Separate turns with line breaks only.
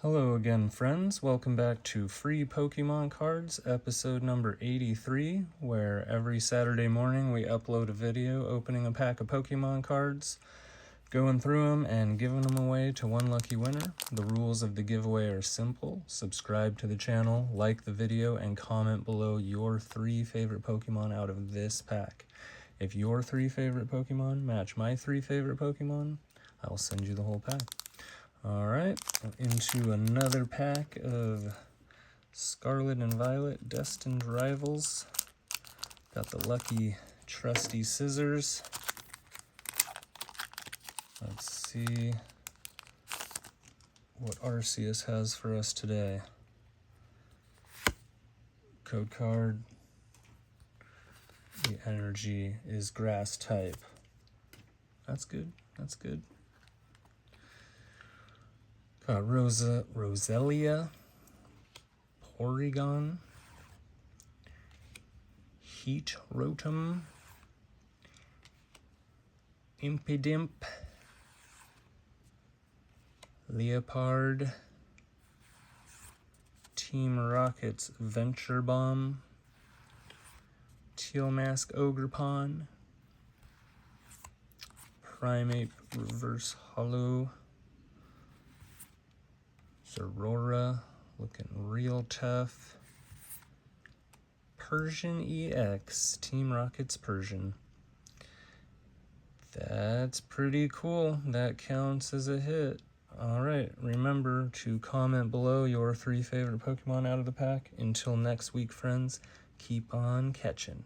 Hello again, friends. Welcome back to Free Pokemon Cards, episode number 83, where every Saturday morning we upload a video opening a pack of Pokemon cards, going through them and giving them away to one lucky winner. The rules of the giveaway are simple. Subscribe to the channel, like the video, and comment below your 3 favorite Pokemon out of this pack. If your 3 favorite Pokemon match my 3 favorite Pokemon, I'll send you the whole pack. Alright, into another pack of Scarlet and Violet Destined Rivals. Got the lucky trusty scissors. Let's see what Arceus has for us today. Code card. The energy is grass type. That's good, that's good. Got Roselia, Porygon, Heat Rotom, Impidimp, Leopard, Team Rocket's Venture Bomb, Teal Mask Ogerpon, Primate Reverse Hollow, Aurora, looking real tough. Persian EX, Team Rocket's Persian. That's pretty cool. That counts as a hit. Alright, remember to comment below your 3 favorite Pokemon out of the pack. Until next week, friends, keep on catching.